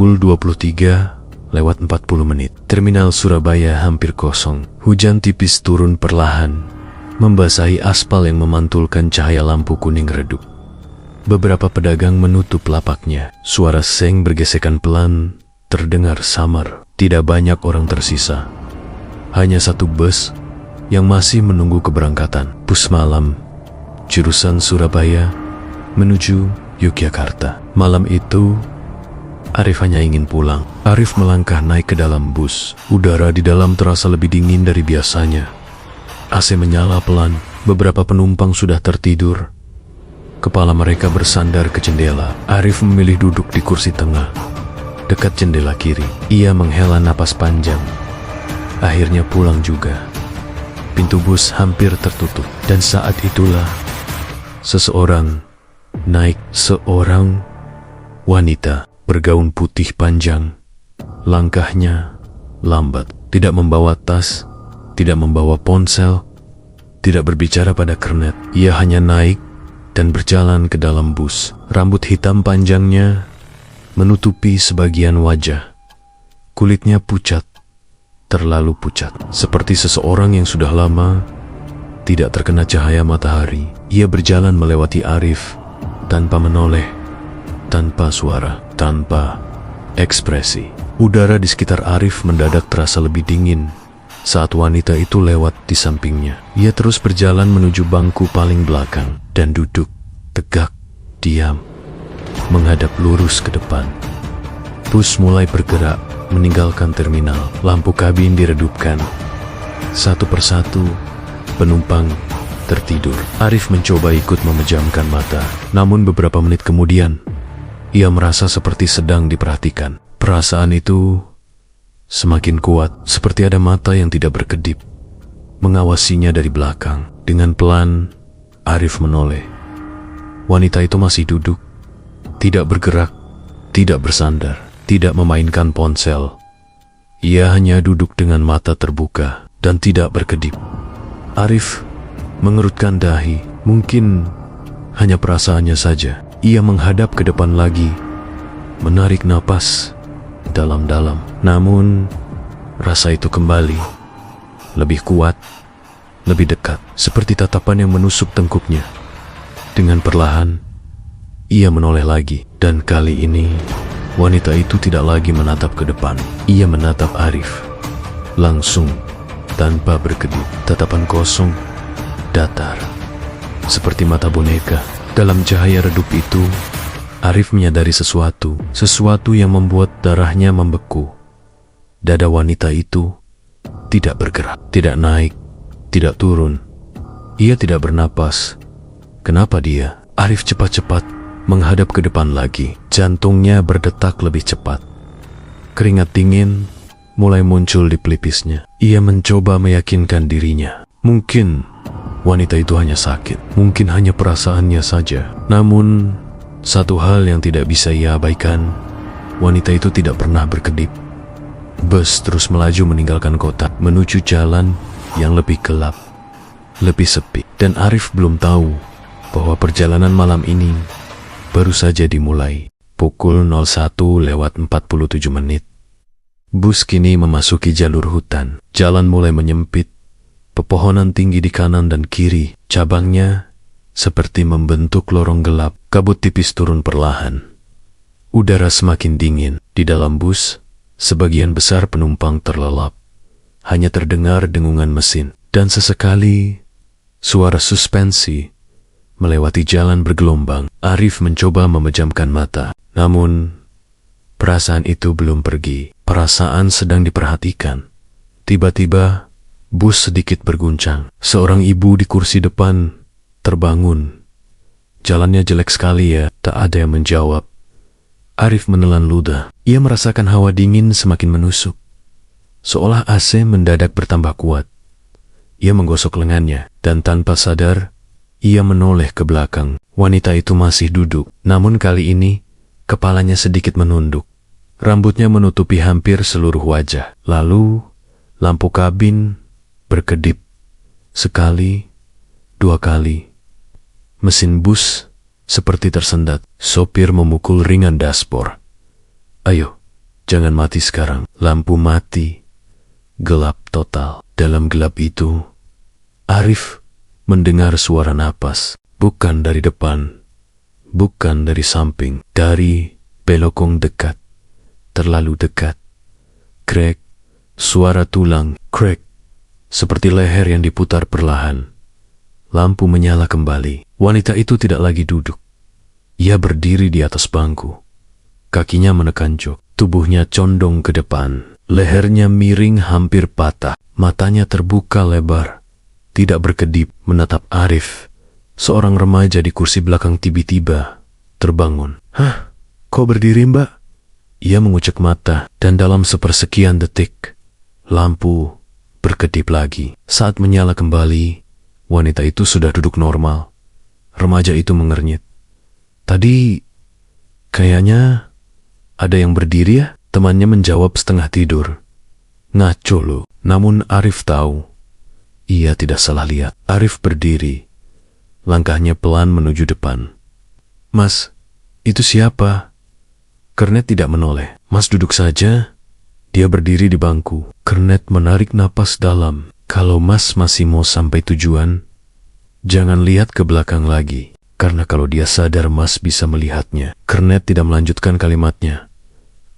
pukul 23:40. Terminal Surabaya hampir kosong. Hujan tipis turun perlahan, membasahi aspal yang memantulkan cahaya lampu kuning redup. Beberapa pedagang menutup lapaknya. Suara seng bergesekan pelan terdengar samar. Tidak banyak orang tersisa. Hanya satu bus yang masih menunggu keberangkatan. Bus malam, jurusan Surabaya menuju Yogyakarta. Malam itu, Arif hanya ingin pulang. Arif melangkah naik ke dalam bus. Udara di dalam terasa lebih dingin dari biasanya. AC menyala pelan. Beberapa penumpang sudah tertidur. Kepala mereka bersandar ke jendela. Arif memilih duduk di kursi tengah, dekat jendela kiri. Ia menghela napas panjang. Akhirnya pulang juga. Pintu bus hampir tertutup. Dan saat itulah seseorang naik. Seorang wanita bergaun putih panjang. Langkahnya lambat. Tidak membawa tas, tidak membawa ponsel, tidak berbicara pada kernet. Ia hanya naik dan berjalan ke dalam bus. Rambut hitam panjangnya menutupi sebagian wajah. Kulitnya pucat, terlalu pucat, seperti seseorang yang sudah lama tidak terkena cahaya matahari. Ia berjalan melewati Arif tanpa menoleh, tanpa suara, tanpa ekspresi. Udara di sekitar Arif mendadak terasa lebih dingin saat wanita itu lewat di sampingnya. Ia terus berjalan menuju bangku paling belakang dan duduk tegak, diam, menghadap lurus ke depan. Bus mulai bergerak meninggalkan terminal. Lampu kabin diredupkan. Satu persatu penumpang tertidur. Arif mencoba ikut memejamkan mata. Namun beberapa menit kemudian, ia merasa seperti sedang diperhatikan. Perasaan itu semakin kuat, seperti ada mata yang tidak berkedip mengawasinya dari belakang. Dengan pelan, Arif menoleh. Wanita itu masih duduk, tidak bergerak, tidak bersandar, tidak memainkan ponsel. Ia hanya duduk dengan mata terbuka dan tidak berkedip. Arif mengerutkan dahi. Mungkin hanya perasaannya saja. Ia menghadap ke depan lagi, menarik napas dalam-dalam. Namun, rasa itu kembali, lebih kuat, lebih dekat, seperti tatapan yang menusuk tengkuknya. Dengan perlahan, ia menoleh lagi, dan kali ini wanita itu tidak lagi menatap ke depan. Ia menatap Arif, langsung, tanpa berkedip. Tatapan kosong, datar, seperti mata boneka. Dalam cahaya redup itu, Arif menyadari sesuatu yang membuat darahnya membeku. Dada wanita itu tidak bergerak, tidak naik, tidak turun. Ia tidak bernapas. Kenapa dia? Arif cepat-cepat menghadap ke depan lagi. Jantungnya berdetak lebih cepat. Keringat dingin mulai muncul di pelipisnya. Ia mencoba meyakinkan dirinya. Mungkin wanita itu hanya sakit. Mungkin hanya perasaannya saja. Namun, satu hal yang tidak bisa ia abaikan, wanita itu tidak pernah berkedip. Bus terus melaju meninggalkan kota, menuju jalan yang lebih gelap, lebih sepi. Dan Arif belum tahu bahwa perjalanan malam ini baru saja dimulai. Pukul 01:47. Bus kini memasuki jalur hutan. Jalan mulai menyempit. Pepohonan tinggi di kanan dan kiri. Cabangnya seperti membentuk lorong gelap. Kabut tipis turun perlahan. Udara semakin dingin. Di dalam bus, sebagian besar penumpang terlelap. Hanya terdengar dengungan mesin. Dan sesekali, suara suspensi melewati jalan bergelombang. Arif mencoba memejamkan mata. Namun, perasaan itu belum pergi. Perasaan sedang diperhatikan. Tiba-tiba, bus sedikit berguncang. Seorang ibu di kursi depan terbangun. Jalannya jelek sekali ya, tak ada yang menjawab. Arif menelan ludah. Ia merasakan hawa dingin semakin menusuk. Seolah AC mendadak bertambah kuat. Ia menggosok lengannya, dan tanpa sadar, ia menoleh ke belakang. Wanita itu masih duduk, namun kali ini, kepalanya sedikit menunduk. Rambutnya menutupi hampir seluruh wajah. Lalu, lampu kabin berkedip. Sekali, dua kali. Mesin bus seperti tersendat. Sopir memukul ringan dashboard. Ayo, Jangan mati sekarang. Lampu mati. Gelap total. Dalam gelap itu, Arif mendengar suara napas. Bukan dari depan, bukan dari samping, dari belokong dekat, terlalu dekat. Krek, suara tulang, krek, seperti leher yang diputar perlahan. Lampu menyala kembali. Wanita itu tidak lagi duduk. Ia berdiri di atas bangku. Kakinya menekan jok, tubuhnya condong ke depan. Lehernya miring hampir patah. Matanya terbuka lebar, tidak berkedip, menatap Arif. Seorang remaja di kursi belakang tiba-tiba terbangun. "Hah, kau berdiri, Mbak?" Ia mengucek mata, dan dalam sepersekian detik, lampu berkedip lagi. Saat menyala kembali, wanita itu sudah duduk normal. Remaja itu mengernyit. "Tadi, kayaknya ada yang berdiri ya?" Temannya menjawab setengah tidur. "Ngaco lo." Namun Arif tahu, ia tidak salah lihat. Arif berdiri. Langkahnya pelan menuju depan. "Mas, itu siapa?" Kernet tidak menoleh. "Mas duduk saja." Dia berdiri di bangku. Kernet menarik napas dalam. "Kalau Mas masih mau sampai tujuan, jangan lihat ke belakang lagi. Karena kalau dia sadar Mas bisa melihatnya." Kernet tidak melanjutkan kalimatnya.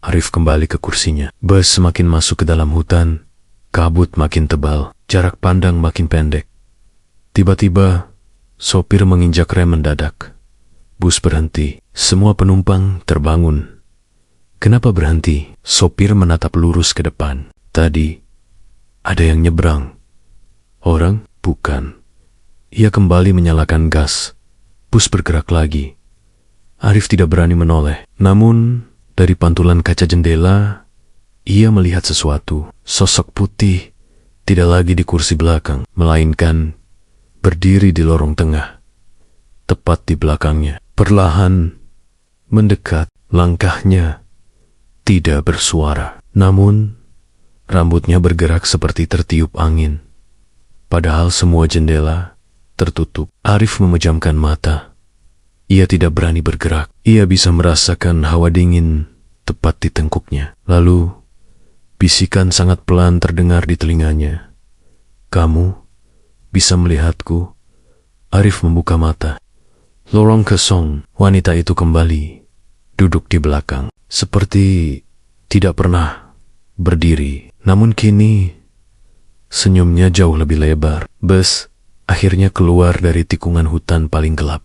Arif kembali ke kursinya. Bus semakin masuk ke dalam hutan. Kabut makin tebal. Jarak pandang makin pendek. Tiba-tiba, sopir menginjak rem mendadak. Bus berhenti. Semua penumpang terbangun. "Kenapa berhenti?" Sopir menatap lurus ke depan. "Tadi, ada yang nyebrang." "Orang?" "Bukan." Ia kembali menyalakan gas. Bus bergerak lagi. Arif tidak berani menoleh. Namun, dari pantulan kaca jendela, ia melihat sesuatu. Sosok putih, tidak lagi di kursi belakang, melainkan berdiri di lorong tengah. Tepat di belakangnya. Perlahan mendekat, langkahnya tidak bersuara. Namun, rambutnya bergerak seperti tertiup angin. Padahal semua jendela tertutup. Arif memejamkan mata. Ia tidak berani bergerak. Ia bisa merasakan hawa dingin tepat di tengkuknya. Lalu, bisikan sangat pelan terdengar di telinganya. "Kamu bisa melihatku?" Arif membuka mata. Lorong kosong. Wanita itu kembali duduk di belakang, seperti tidak pernah berdiri. Namun kini, senyumnya jauh lebih lebar. Bus akhirnya keluar dari tikungan hutan paling gelap.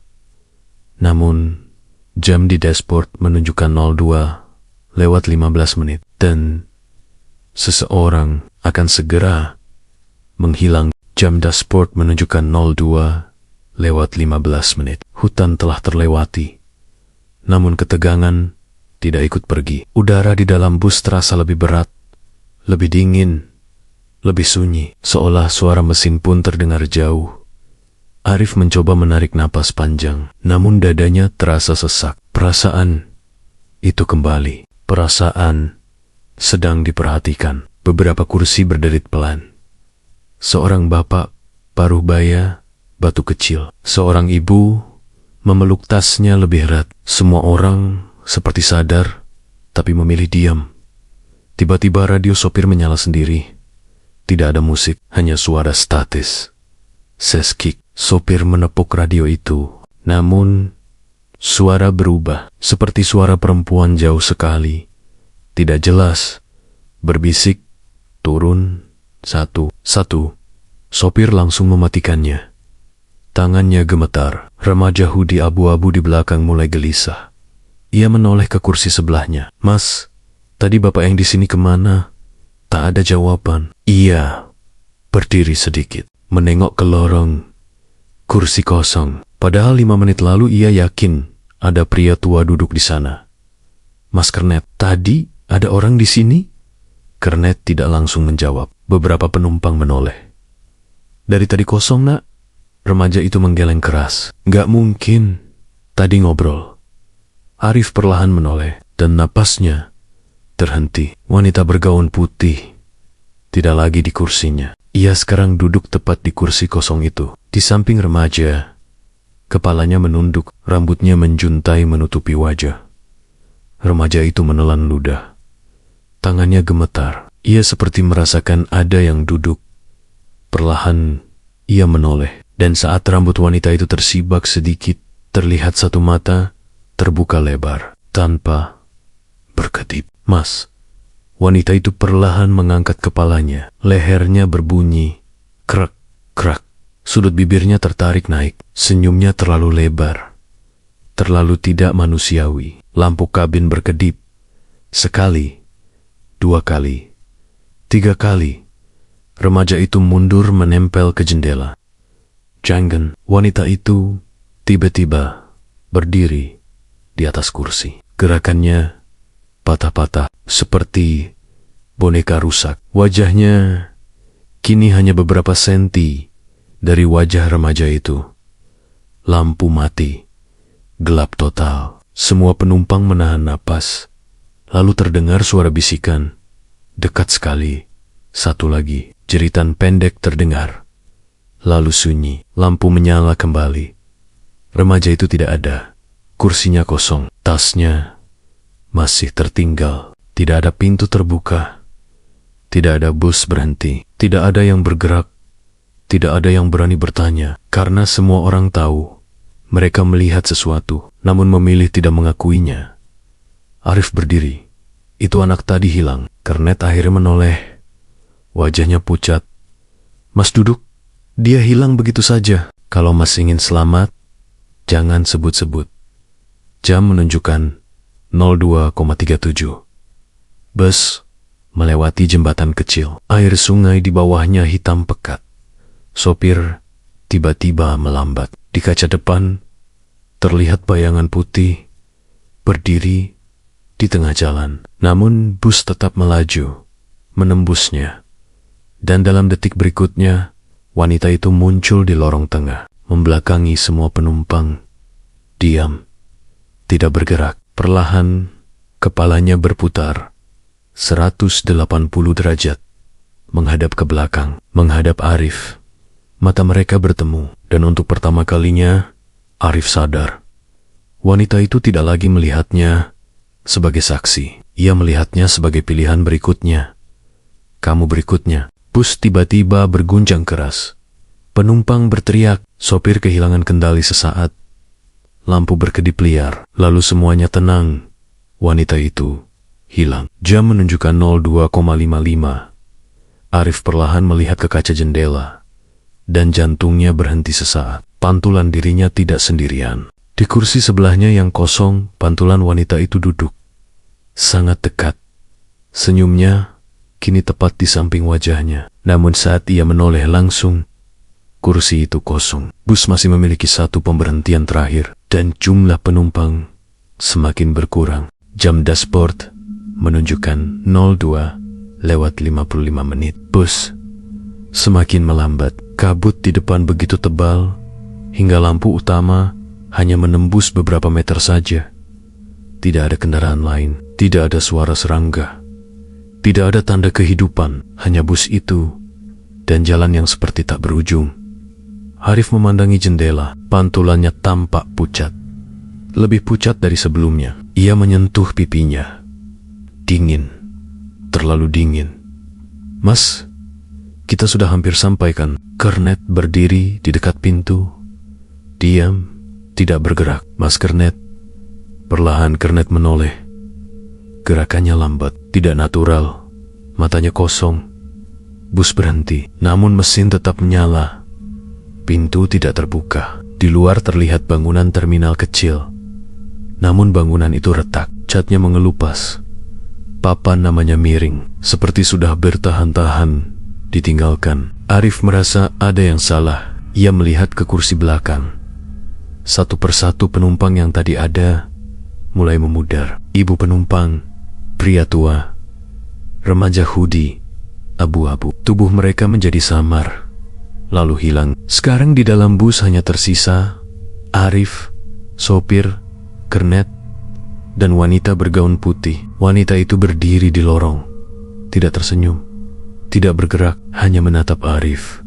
Namun, jam di dashboard menunjukkan 02:15 dan seseorang akan segera menghilang. Jam dashboard menunjukkan 02:15. Hutan telah terlewati. Namun ketegangan tidak ikut pergi. Udara di dalam bus terasa lebih berat, lebih dingin, lebih sunyi, seolah suara mesin pun terdengar jauh. Arif mencoba menarik napas panjang, namun dadanya terasa sesak. Perasaan itu kembali. Perasaan sedang diperhatikan. Beberapa kursi berderit pelan. Seorang bapak paruh baya, batu kecil. Seorang ibu memeluk tasnya lebih erat. Semua orang seperti sadar, tapi memilih diam. Tiba-tiba radio sopir menyala sendiri. Tidak ada musik, hanya suara statis. Seskik. Sopir menepuk radio itu. Namun, suara berubah, seperti suara perempuan jauh sekali. Tidak jelas. Berbisik, turun, satu. Sopir langsung mematikannya. Tangannya gemetar. Remaja hoodie abu-abu di belakang mulai gelisah. Ia menoleh ke kursi sebelahnya. "Mas, tadi bapak yang di sini kemana?" Tak ada jawaban. Ia berdiri sedikit, menengok ke lorong kursi kosong. Padahal 5 menit lalu ia yakin ada pria tua duduk di sana. "Mas Kernet, tadi ada orang di sini?" Kernet tidak langsung menjawab. Beberapa penumpang menoleh. "Dari tadi kosong, Nak." Remaja itu menggeleng keras. "Gak mungkin. Tadi ngobrol." Arif perlahan menoleh dan napasnya terhenti. Wanita bergaun putih tidak lagi di kursinya. Ia sekarang duduk tepat di kursi kosong itu, di samping remaja. Kepalanya menunduk, rambutnya menjuntai menutupi wajah. Remaja itu menelan ludah. Tangannya gemetar. Ia seperti merasakan ada yang duduk. Perlahan, ia menoleh. Dan saat rambut wanita itu tersibak sedikit, terlihat satu mata terbuka lebar, tanpa berkedip. "Mas." Wanita itu perlahan mengangkat kepalanya. Lehernya berbunyi, krek, krak. Sudut bibirnya tertarik naik. Senyumnya terlalu lebar. Terlalu tidak manusiawi. Lampu kabin berkedip. Sekali, 2 kali, 3 kali. Remaja itu mundur menempel ke jendela. Jangan, wanita itu tiba-tiba berdiri di atas kursi. Gerakannya patah-patah seperti boneka rusak. Wajahnya kini hanya beberapa senti dari wajah remaja itu. Lampu mati, gelap total. Semua penumpang menahan napas. Lalu terdengar suara bisikan. Dekat sekali. Satu lagi. Jeritan pendek terdengar. Lalu sunyi. Lampu menyala kembali. Remaja itu tidak ada. Kursinya kosong. Tasnya masih tertinggal. Tidak ada pintu terbuka. Tidak ada bus berhenti. Tidak ada yang bergerak. Tidak ada yang berani bertanya. Karena semua orang tahu. Mereka melihat sesuatu, namun memilih tidak mengakuinya. Arif berdiri. Itu anak tadi hilang. Kernet akhirnya menoleh. Wajahnya pucat. "Mas duduk." "Dia hilang begitu saja. Kalau Mas ingin selamat, jangan sebut-sebut." Jam menunjukkan 02,37. Bus melewati jembatan kecil. Air sungai di bawahnya hitam pekat. Sopir tiba-tiba melambat. Di kaca depan terlihat bayangan putih berdiri di tengah jalan. Namun bus tetap melaju, menembusnya. Dan dalam detik berikutnya, wanita itu muncul di lorong tengah, membelakangi semua penumpang. Diam, tidak bergerak. Perlahan, kepalanya berputar 180 derajat, menghadap ke belakang, menghadap Arif. Mata mereka bertemu, dan untuk pertama kalinya, Arif sadar. Wanita itu tidak lagi melihatnya sebagai saksi. Ia melihatnya sebagai pilihan berikutnya. Kamu berikutnya. Bus tiba-tiba berguncang keras. Penumpang berteriak. Sopir kehilangan kendali sesaat. Lampu berkedip liar. Lalu semuanya tenang. Wanita itu hilang. Jam menunjukkan 02,55. Arif perlahan melihat ke kaca jendela. Dan jantungnya berhenti sesaat. Pantulan dirinya tidak sendirian. Di kursi sebelahnya yang kosong, pantulan wanita itu duduk. Sangat dekat. Senyumnya kini tepat di samping wajahnya. Namun saat ia menoleh langsung, kursi itu kosong. Bus masih memiliki satu pemberhentian terakhir. Dan jumlah penumpang semakin berkurang. Jam dashboard menunjukkan 02:55 menit. Bus semakin melambat. Kabut di depan begitu tebal, hingga lampu utama hanya menembus beberapa meter saja. Tidak ada kendaraan lain, tidak ada suara serangga, tidak ada tanda kehidupan, hanya bus itu dan jalan yang seperti tak berujung. Arif memandangi jendela, pantulannya tampak pucat, lebih pucat dari sebelumnya. Ia menyentuh pipinya. Dingin, terlalu dingin. "Mas, kita sudah hampir sampai kan?" Kernet berdiri di dekat pintu. Diam, tidak bergerak. "Mas Kernet." Perlahan Kernet menoleh. Gerakannya lambat, tidak natural. Matanya kosong. Bus berhenti, namun mesin tetap menyala. Pintu tidak terbuka. Di luar terlihat bangunan terminal kecil. Namun bangunan itu retak, catnya mengelupas. Papan namanya miring, seperti sudah bertahan-tahan ditinggalkan. Arif merasa ada yang salah. Ia melihat ke kursi belakang. Satu persatu penumpang yang tadi ada mulai memudar. Ibu penumpang, pria tua, remaja hoodie abu-abu. Tubuh mereka menjadi samar, lalu hilang. Sekarang di dalam bus hanya tersisa Arif, sopir, Kernet, dan wanita bergaun putih. Wanita itu berdiri di lorong, tidak tersenyum, tidak bergerak, hanya menatap Arif.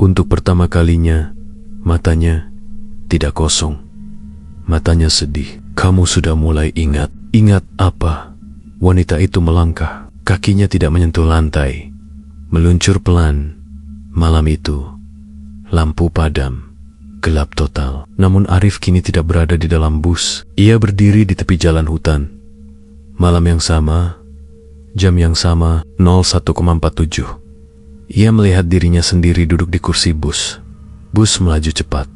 Untuk pertama kalinya, matanya tidak kosong. Matanya sedih. "Kamu sudah mulai ingat." "Ingat apa?" Wanita itu melangkah. Kakinya tidak menyentuh lantai, meluncur pelan. Malam itu, lampu padam, gelap total. Namun Arif kini tidak berada di dalam bus. Ia berdiri di tepi jalan hutan. Malam yang sama, jam yang sama, 01,47. Ia melihat dirinya sendiri duduk di kursi bus. Bus melaju cepat.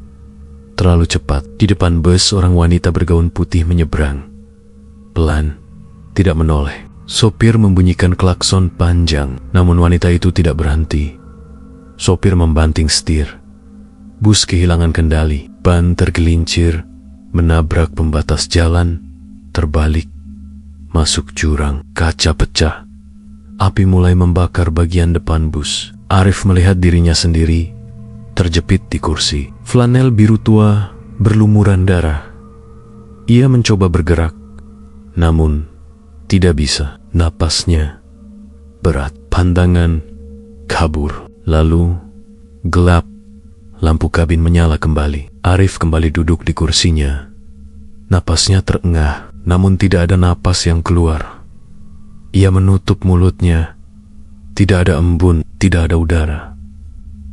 Terlalu cepat. Di depan bus, seorang wanita bergaun putih menyeberang. Pelan, tidak menoleh. Sopir membunyikan klakson panjang, namun wanita itu tidak berhenti. Sopir membanting setir. Bus kehilangan kendali. Ban tergelincir, menabrak pembatas jalan, terbalik, masuk jurang, kaca pecah. Api mulai membakar bagian depan bus. Arif melihat dirinya sendiri, terjepit di kursi. Flanel biru tua berlumuran darah. Ia mencoba bergerak, namun tidak bisa. Napasnya berat, pandangan kabur. Lalu gelap, lampu kabin menyala kembali. Arif kembali duduk di kursinya. Napasnya terengah, namun tidak ada napas yang keluar. Ia menutup mulutnya. Tidak ada embun, tidak ada udara.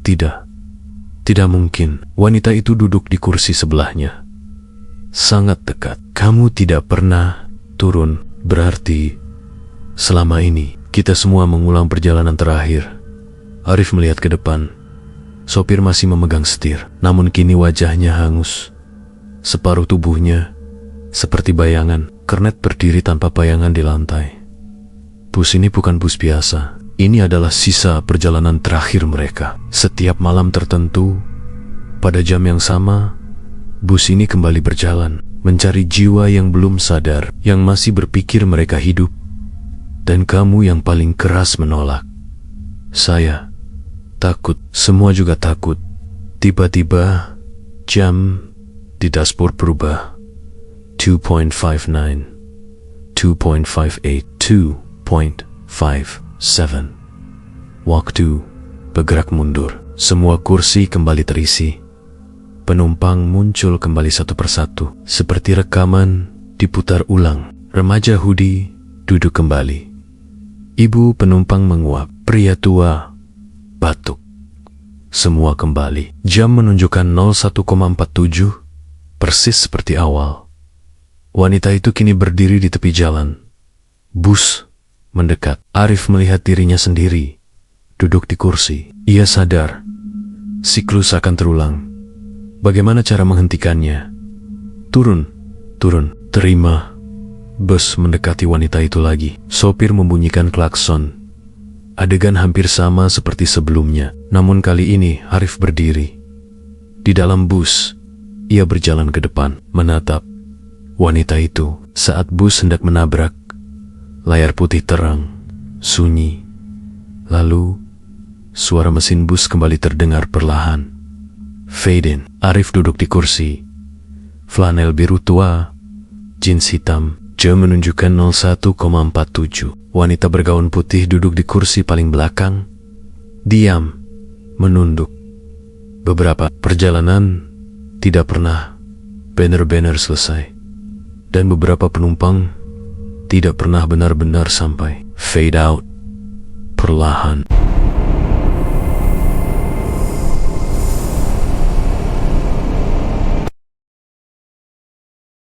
Tidak mungkin. Wanita itu duduk di kursi sebelahnya. Sangat dekat. Kamu tidak pernah turun. Berarti selama ini kita semua mengulang perjalanan terakhir. Arif melihat ke depan. Sopir masih memegang setir, namun kini wajahnya hangus. Separuh tubuhnya seperti bayangan. Kernet berdiri tanpa bayangan di lantai. Bus ini bukan bus biasa. Ini adalah sisa perjalanan terakhir mereka. Setiap malam tertentu, pada jam yang sama, bus ini kembali berjalan, mencari jiwa yang belum sadar, yang masih berpikir mereka hidup. Dan kamu yang paling keras menolak. Saya takut, semua juga takut. Tiba-tiba, jam di dashboard berubah. 2.59, 2.58, 2.57. Waktu bergerak mundur. Semua kursi kembali terisi. Penumpang muncul kembali satu persatu. Seperti rekaman diputar ulang. Remaja hoodie duduk kembali. Ibu penumpang menguap. Pria tua batuk. Semua kembali. Jam menunjukkan 01,47, persis seperti awal. Wanita itu kini berdiri di tepi jalan. Bus mendekat. Arif melihat dirinya sendiri, duduk di kursi. Ia sadar, siklus akan terulang. Bagaimana cara menghentikannya? Turun, terima. Bus mendekati wanita itu lagi. Sopir membunyikan klakson. Adegan hampir sama seperti sebelumnya, namun kali ini Arif berdiri. Di dalam bus, ia berjalan ke depan, menatap wanita itu. Saat bus hendak menabrak, layar putih terang, sunyi. Lalu, suara mesin bus kembali terdengar perlahan. Fade in. Arif duduk di kursi. Flanel biru tua, jeans hitam. Jam menunjukkan 01,47. Wanita bergaun putih duduk di kursi paling belakang. Diam, menunduk. Beberapa perjalanan tidak pernah benar-benar selesai. Dan beberapa penumpang tidak pernah benar-benar sampai. Fade out. Perlahan.